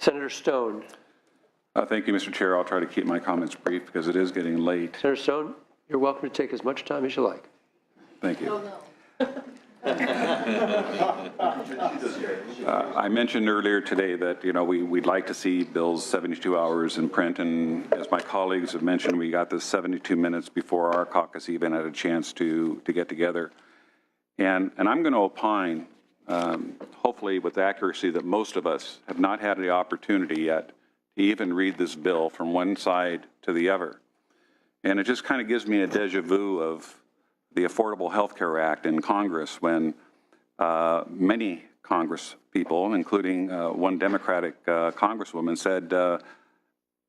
Senator Stone. Thank you, Mr. Chair. I'll try to keep my comments brief because it is getting late. Senator Stone, you're welcome to take as much time as you like. Thank you. Oh, no. I mentioned earlier today that, we'd like to see bills 72 hours in print, and as my colleagues have mentioned, we got this 72 minutes before our caucus even had a chance to get together. And I'm going to opine, hopefully with accuracy, that most of us have not had the opportunity yet to even read this bill from one side to the other. And it just kind of gives me a deja vu of the Affordable Health Care Act in Congress when many Congress people, including one Democratic congresswoman, said,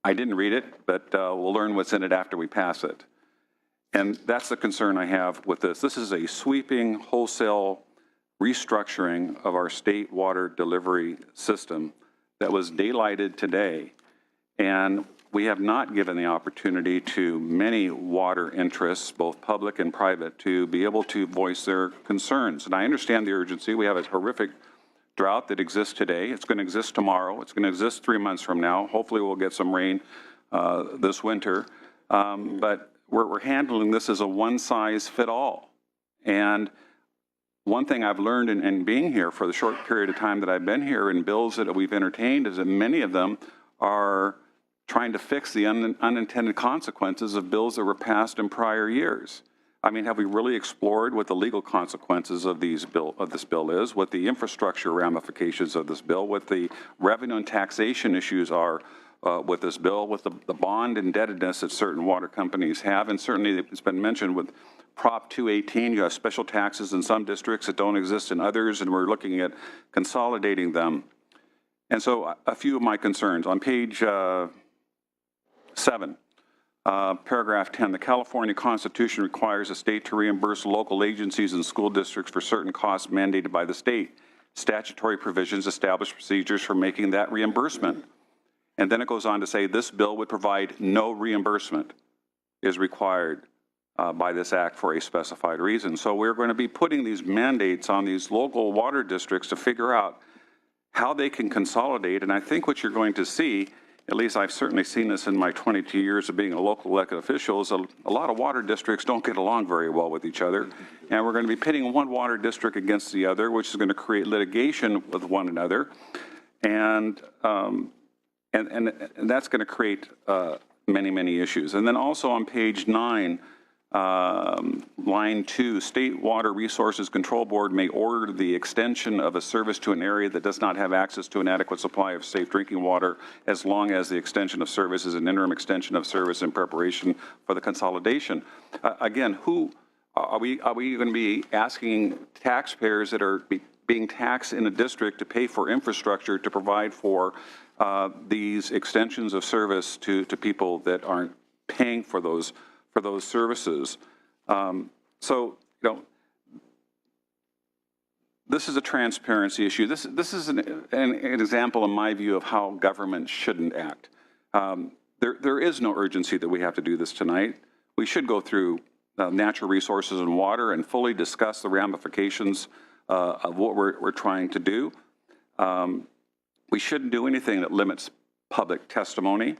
I didn't read it, but we'll learn what's in it after we pass it. And that's the concern I have with this. This is a sweeping, wholesale restructuring of our state water delivery system that was daylighted today. And we have not given the opportunity to many water interests, both public and private, to be able to voice their concerns. And I understand the urgency. We have a horrific drought that exists today. It's going to exist tomorrow. It's going to exist 3 months from now. Hopefully we'll get some rain this winter. But we're handling this as a one-size-fits-all. And one thing I've learned in being here for the short period of time that I've been here in bills that we've entertained is that many of them are trying to fix the unintended consequences of bills that were passed in prior years. I mean, have we really explored what the legal consequences of this bill is, what the infrastructure ramifications of this bill, what the revenue and taxation issues are with this bill, with the bond indebtedness that certain water companies have, and certainly it's been mentioned with Prop 218, you have special taxes in some districts that don't exist in others, and we're looking at consolidating them. And so a few of my concerns. On page 7, paragraph 10, the California Constitution requires the state to reimburse local agencies and school districts for certain costs mandated by the state. Statutory provisions establish procedures for making that reimbursement. And then it goes on to say this bill would provide no reimbursement is required by this act for a specified reason. So we're going to be putting these mandates on these local water districts to figure out how they can consolidate. And I think what you're going to see, at least I've certainly seen this in my 22 years of being a local elected official, is a lot of water districts don't get along very well with each other. And we're going to be pitting one water district against the other, which is going to create litigation with one another. And that's going to create many, many issues. And then also on page 9, line 2, State Water Resources Control Board may order the extension of a service to an area that does not have access to an adequate supply of safe drinking water as long as the extension of service is an interim extension of service in preparation for the consolidation. Again, who are we going to be asking taxpayers that are being taxed in a district to pay for infrastructure to provide for these extensions of service to people that aren't paying for those services? So, this is a transparency issue. This is an example, in my view, of how government shouldn't act. There is no urgency that we have to do this tonight. We should go through natural resources and water and fully discuss the ramifications of what we're trying to do. We shouldn't do anything that limits public testimony.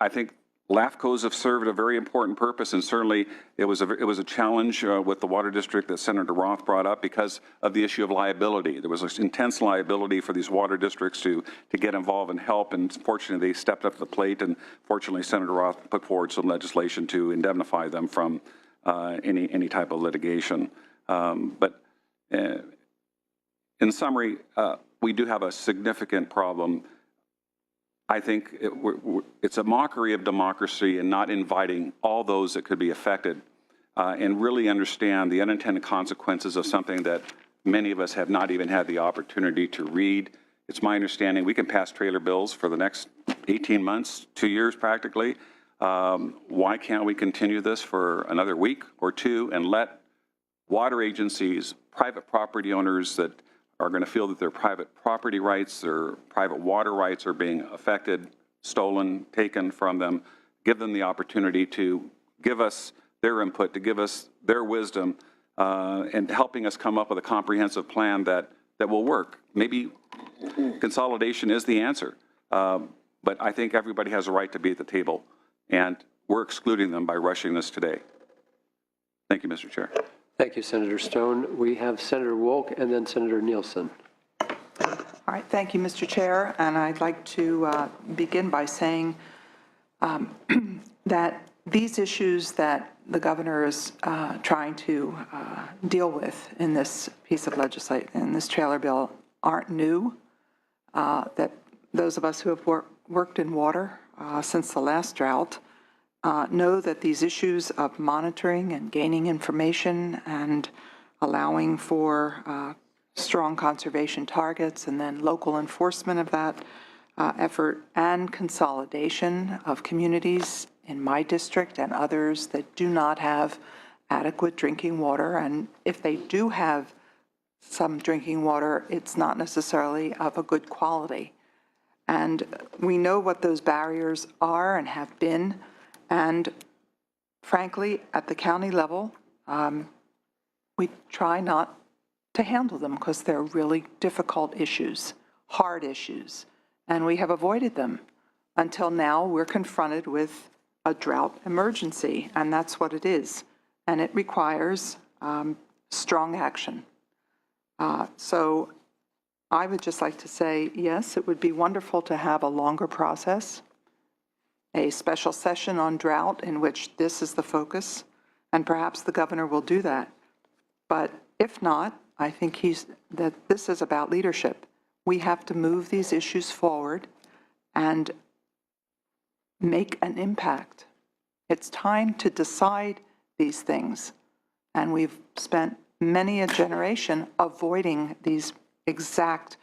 I think LAFCOs have served a very important purpose, and certainly it was a challenge with the water district that Senator Roth brought up because of the issue of liability. There was this intense liability for these water districts to get involved and help, and fortunately they stepped up to the plate, and fortunately Senator Roth put forward some legislation to indemnify them from any type of litigation. But in summary, we do have a significant problem. I think it's a mockery of democracy and not inviting all those that could be affected and really understand the unintended consequences of something that many of us have not even had the opportunity to read. It's my understanding we can pass trailer bills for the next 18 months, 2 years practically. Why can't we continue this for another week or two and let water agencies, private property owners that are going to feel that their private property rights, their private water rights are being affected, stolen, taken from them, give them the opportunity to give us their input, to give us their wisdom, and helping us come up with a comprehensive plan that that will work. Maybe consolidation is the answer. But I think everybody has a right to be at the table, and we're excluding them by rushing this today. Thank you, Mr. Chair. Thank you, Senator Stone. We have Senator Wolk and then Senator Nielsen. All right, thank you, Mr. Chair, and I'd like to begin by saying that these issues that the governor is trying to deal with in this piece of legislation, in this trailer bill, aren't new. That those of us who have worked in water since the last drought know that these issues of monitoring and gaining information and allowing for strong conservation targets and then local enforcement of that effort and consolidation of communities in my district and others that do not have adequate drinking water. And if they do have some drinking water, it's not necessarily of a good quality. And we know what those barriers are and have been. And frankly, at the county level, we try not to handle them because they're really difficult issues, hard issues, and we have avoided them until now we're confronted with a drought emergency, and that's what it is, and it requires strong action. So I would just like to say, yes, it would be wonderful to have a longer process, a special session on drought in which this is the focus, and perhaps the governor will do that. But if not, I think that this is about leadership. We have to move these issues forward and make an impact. It's time to decide these things. And we've spent many a generation avoiding these exact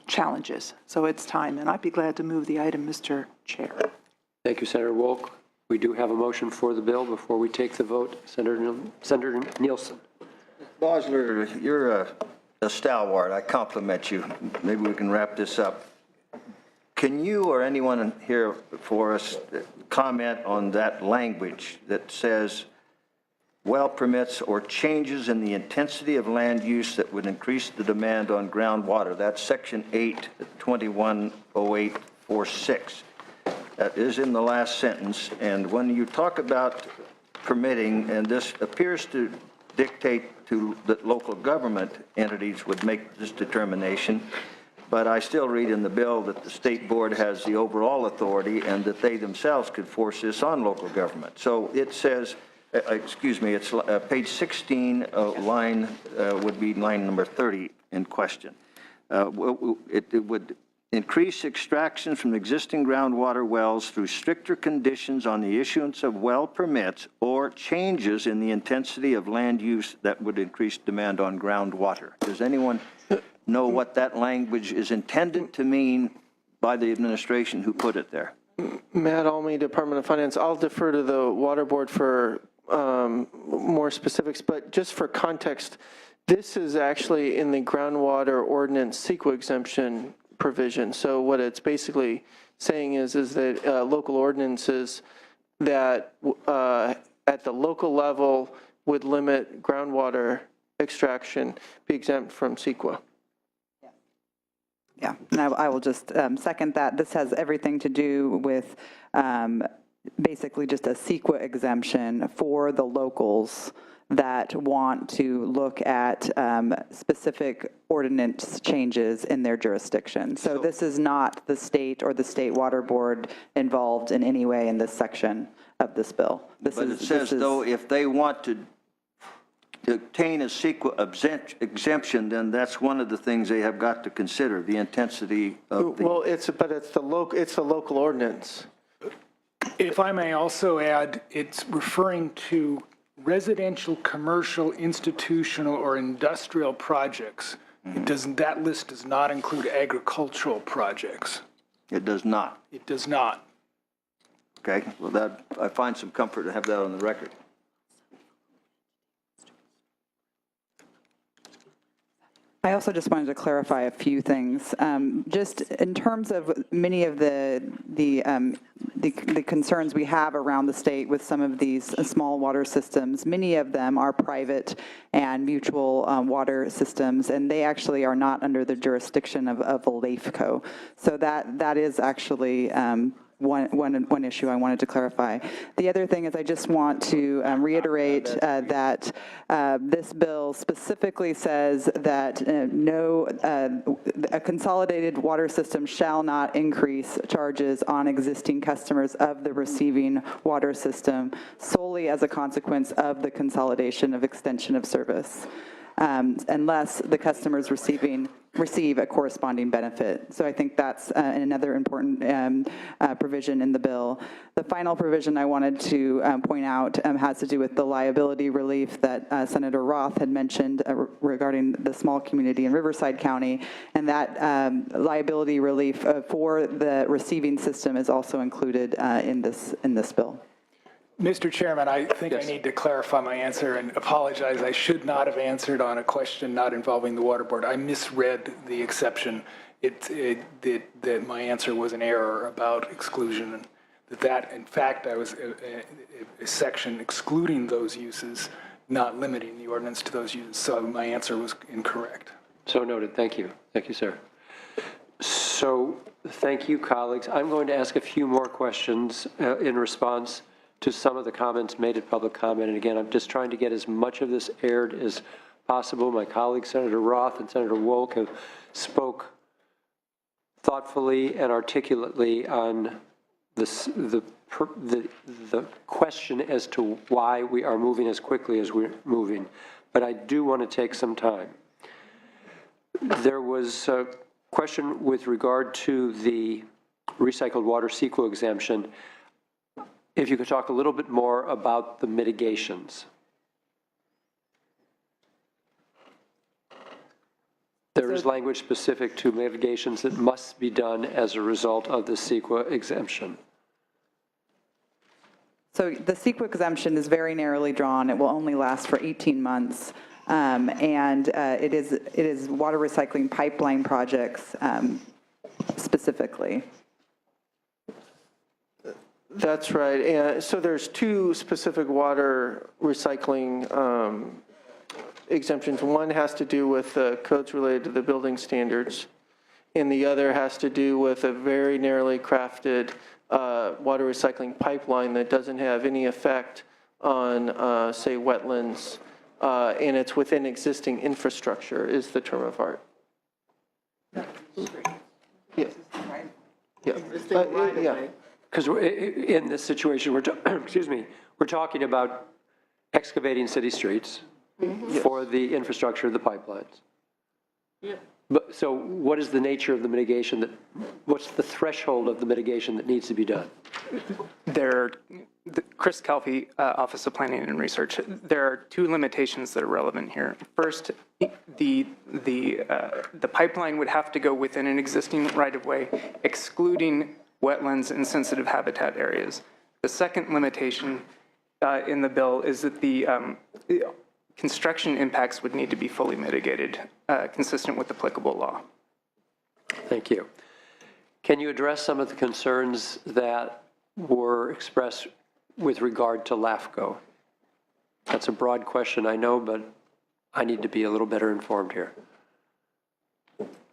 challenges. So it's time. And I'd be glad to move the item, Mr. Chair. Thank you, Senator Wolk. We do have a motion for the bill. Before we take the vote, Senator Nielsen. Bosler, you're a stalwart. I compliment you. Maybe we can wrap this up. Can you or anyone here for us comment on that language that says well permits or changes in the intensity of land use that would increase the demand on groundwater? That's section 8, 210846. That is in the last sentence. And when you talk about permitting, and this appears to dictate to that local government entities would make this determination, but I still read in the bill that the state board has the overall authority and that they themselves could force this on local government. So it says, excuse me, it's page 16, line would be line number 30 in question. It would increase extraction from existing groundwater wells through stricter conditions on the issuance of well permits or changes in the intensity of land use that would increase demand on groundwater. Does anyone know what that language is intended to mean by the administration who put it there? Matt Almy, Department of Finance. I'll defer to the Water Board for more specifics, but just for context, this is actually in the groundwater ordinance CEQA exemption provision. So what it's basically saying is that local ordinances that at the local level would limit groundwater extraction be exempt from CEQA. Yeah, and I will just second that. This has everything to do with basically just a CEQA exemption for the locals that want to look at specific ordinance changes in their jurisdiction. So this is not the state or the state water board involved in any way in this section of this bill. But it says, though, if they want to obtain a CEQA exemption, then that's one of the things they have got to consider, the intensity of the... Well, it's the local ordinance. If I may also add, it's referring to residential, commercial, institutional, or industrial projects. That list does not include agricultural projects. It does not. It does not. Okay, well, that I find some comfort to have that on the record. I also just wanted to clarify a few things. Just in terms of many of the concerns we have around the state with some of these small water systems, many of them are private and mutual water systems, and they actually are not under the jurisdiction of a LAFCO. So that is actually one issue I wanted to clarify. The other thing is I just want to reiterate that this bill specifically says that a consolidated water system shall not increase charges on existing customers of the receiving water system solely as a consequence of the consolidation of extension of service, unless the customers receive a corresponding benefit. So I think that's another important provision in the bill. The final provision I wanted to point out has to do with the liability relief that Senator Roth had mentioned regarding the small community in Riverside County, and that liability relief for the receiving system is also included in this bill. Mr. Chairman, I think I need to clarify my answer and apologize. I should not have answered on a question not involving the water board. I misread the exception. That my answer was an error about exclusion, and that in fact, I was a section excluding those uses, not limiting the ordinance to those uses. So my answer was incorrect. So noted. Thank you. Thank you, sir. So thank you, colleagues. I'm going to ask a few more questions in response to some of the comments made at public comment. And again, I'm just trying to get as much of this aired as possible. My colleagues, Senator Roth and Senator Wolk, have spoke thoughtfully and articulately on the question as to why we are moving as quickly as we're moving. But I do want to take some time. There was a question with regard to the recycled water CEQA exemption. If you could talk a little bit more about the mitigations. There is language specific to mitigations that must be done as a result of the CEQA exemption. So the CEQA exemption is very narrowly drawn. It will only last for 18 months. It is water recycling pipeline projects specifically. That's right. And so there's two specific water recycling exemptions. One has to do with codes related to the building standards, and the other has to do with a very narrowly crafted water recycling pipeline that doesn't have any effect on, say, wetlands, and it's within existing infrastructure is the term of art. Yeah. Yeah. Yeah. Because in this situation, we're talking about excavating city streets for the infrastructure of the pipelines. Yeah. But so what is the nature of the mitigation what's the threshold of the mitigation that needs to be done? Chris Calfee, Office of Planning and Research, there are two limitations that are relevant here. First, the pipeline would have to go within an existing right-of-way, excluding wetlands and sensitive habitat areas. The second limitation in the bill is that the construction impacts would need to be fully mitigated, consistent with applicable law. Thank you. Can you address some of the concerns that were expressed with regard to LAFCO? That's a broad question, I know, but I need to be a little better informed here.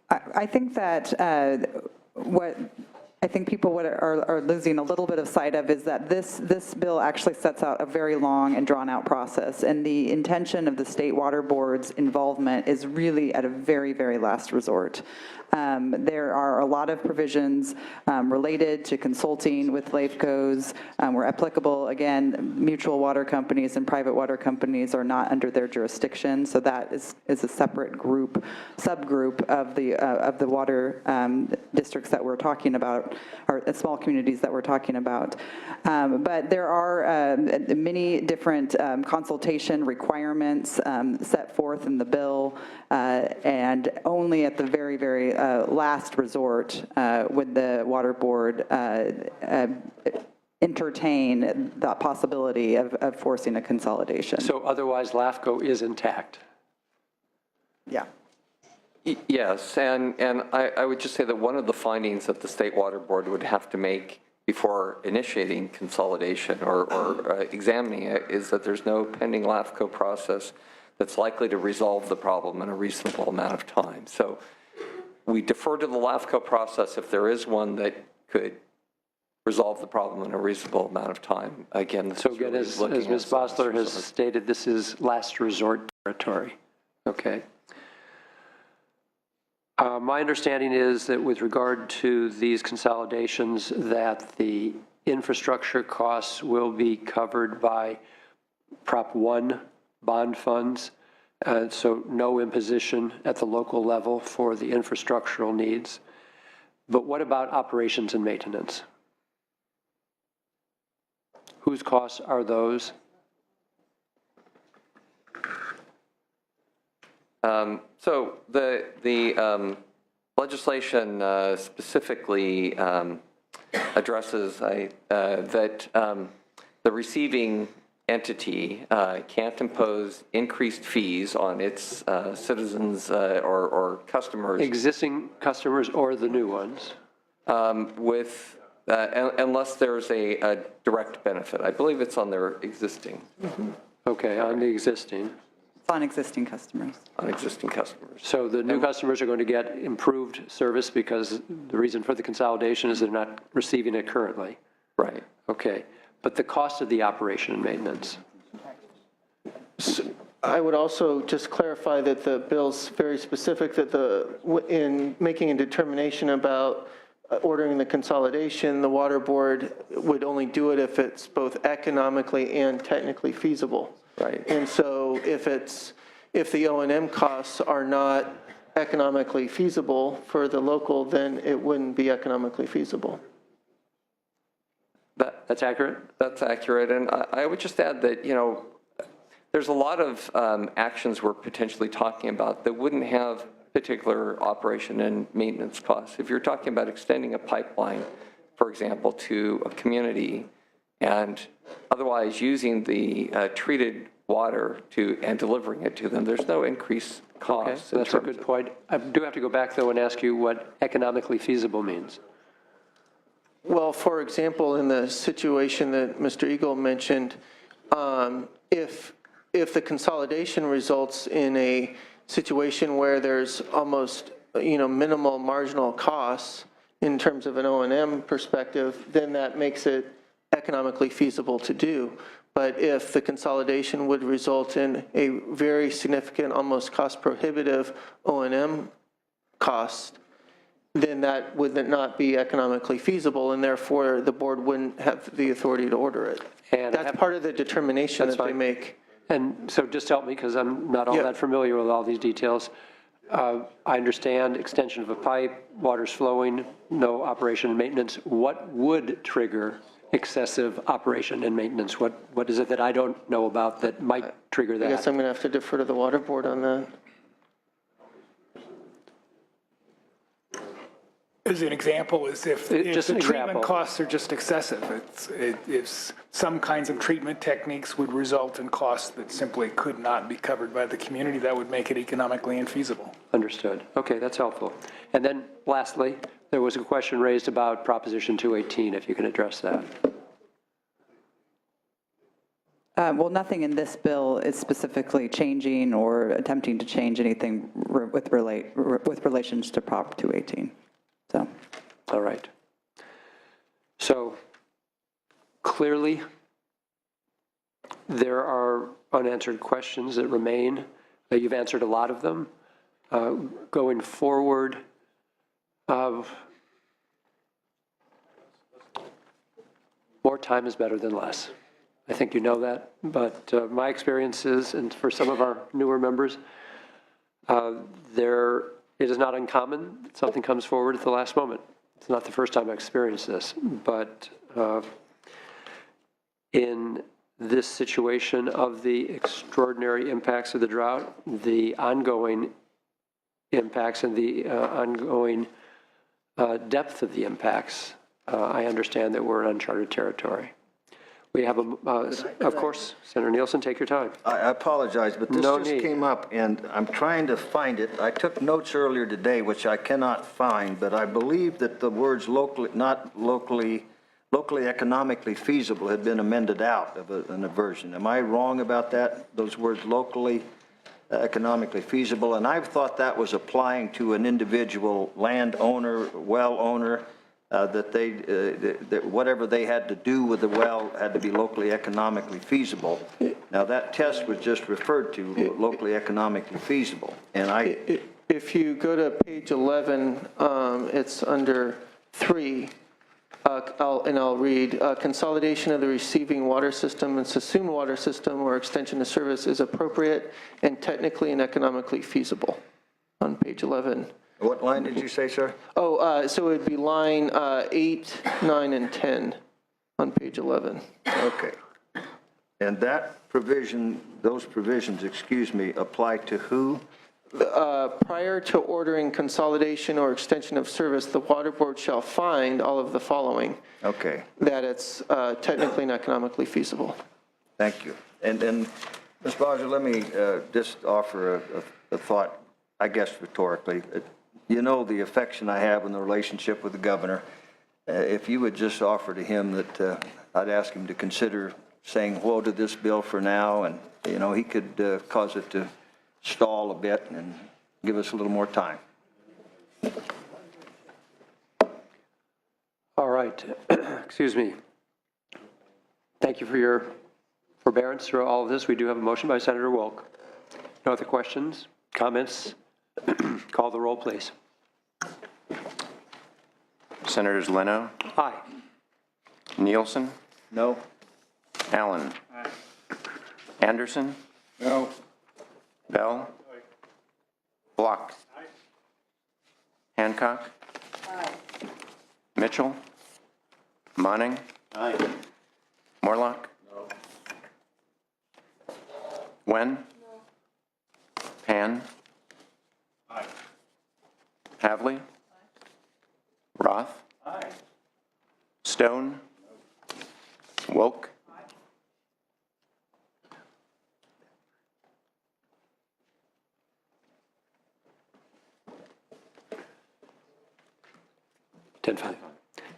I think that what I think people are losing a little bit of sight of is that this bill actually sets out a very long and drawn-out process, and the intention of the state water board's involvement is really at a very, very last resort. There are a lot of provisions related to consulting with LAFCOs where applicable. Again, mutual water companies and private water companies are not under their jurisdiction, so that is a separate subgroup of the water districts that we're talking about, or small communities that we're talking about. But there are many different consultation requirements set forth in the bill, and only at the very, very last resort would the water board entertain the possibility of forcing a consolidation. So otherwise LAFCO is intact? Yeah. Yes, and I would just say that one of the findings that the State Water Board would have to make before initiating consolidation or examining it is that there's no pending LAFCO process that's likely to resolve the problem in a reasonable amount of time. So we defer to the LAFCO process if there is one that could resolve the problem in a reasonable amount of time. Again, So again, as Ms. Bosler has stated, this is last resort territory. Okay. My understanding is that with regard to these consolidations, that the infrastructure costs will be covered by Prop 1 bond funds, so no imposition at the local level for the infrastructural needs. But what about operations and maintenance? Whose costs are those? So the legislation specifically addresses that the receiving entity can't impose increased fees on its citizens or customers. Existing customers or the new ones? With unless there's a direct benefit. I believe it's on their existing. Okay, on the existing. It's on existing customers. On existing customers. So the new customers are going to get improved service because the reason for the consolidation is they're not receiving it currently. Right. Okay, but the cost of the operation and maintenance? I would also just clarify that the bill's very specific, that in making a determination about ordering the consolidation, the water board would only do it if it's both economically and technically feasible. Right. And so if the O&M costs are not economically feasible for the local, then it wouldn't be economically feasible. That's accurate? That's accurate. And I would just add that, you know, there's a lot of actions we're potentially talking about that wouldn't have particular operation and maintenance costs. If you're talking about extending a pipeline, for example, to a community and otherwise using the treated water and delivering it to them, there's no increased cost. Okay, so that's a good point. I do have to go back, though, and ask you what economically feasible means. Well, for example, in the situation that Mr. Eagle mentioned, if the consolidation results in a situation where there's almost, minimal marginal costs in terms of an O&M perspective, then that makes it economically feasible to do. But if the consolidation would result in a very significant, almost cost prohibitive O&M cost, then that would not be economically feasible, and therefore the board wouldn't have the authority to order it. And that's part of the determination that they make. And so just help me, because I'm not all that familiar with all these details. I understand extension of a pipe, water's flowing, no operation and maintenance. What would trigger excessive operation and maintenance? What is it that I don't know about that might trigger that? I guess I'm going to have to defer to the water board on that. As an example, is if the treatment costs are just excessive. If some kinds of treatment techniques would result in costs that simply could not be covered by the community, that would make it economically infeasible. Understood. Okay, that's helpful. And then lastly, there was a question raised about Proposition 218, if you can address that. Well, nothing in this bill is specifically changing or attempting to change anything with relations to Prop 218. So. All right. So clearly, there are unanswered questions that remain. You've answered a lot of them. Going forward, more time is better than less. I think you know that, but my experience is, and for some of our newer members, it is not uncommon that something comes forward at the last moment. It's not the first time I've experienced this, but in this situation of the extraordinary impacts of the drought, the ongoing impacts and the ongoing depth of the impacts, I understand that we're in uncharted territory. We have, of course, Senator Nielsen, take your time. I apologize, but this No just need. came up, and I'm trying to find it. I took notes earlier today, which I cannot find, but I believe that the words locally, not locally economically feasible had been amended out of an version. Am I wrong about that? Those words locally economically feasible, and I've thought that was applying to an individual landowner, well owner, that whatever they had to do with the well had to be locally economically feasible. Now, that test was just referred to locally economically feasible, and If you go to page 11, it's under 3, I'll read, consolidation of the receiving water system and assumed water system or extension of service is appropriate and technically and economically feasible on page 11. What line did you say, sir? Oh, so it would be line 8, 9, and 10 on page 11. Okay. And that provision, those provisions, excuse me, apply to who? Prior to ordering consolidation or extension of service, the water board shall find all of the following. Okay, That it's technically and economically feasible. thank you. And then, Ms. Bowser, let me just offer a thought, I guess rhetorically. You know the affection I have in the relationship with the governor. If you would just offer to him that I'd ask him to consider saying whoa to this bill for now, and, you know, he could cause it to stall a bit and give us a little more time. All right. Excuse me. Thank you for your forbearance through all of this. We do have a motion by Senator Wilk. No other questions, comments? Call the roll, please. Senators Leno, Aye. Nielsen, No? Allen, Anderson, No. Bell, Block, Hancock, Mitchell, Monning, Morlock, Wen, Pan, Havley, Roth, Stone, Woke,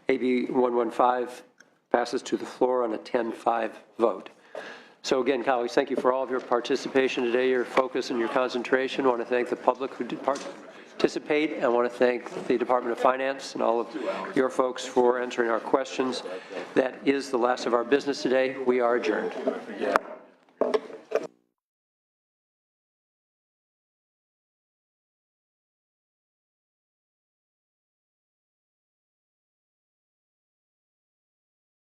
AB 115 passes to the floor on a 10-5 vote. So again, colleagues, thank you for all of your participation today, your focus and your concentration. I want to thank the public who did participate. I want to thank the Department of Finance and all of your folks for answering our questions. That is the last of our business today. We are adjourned.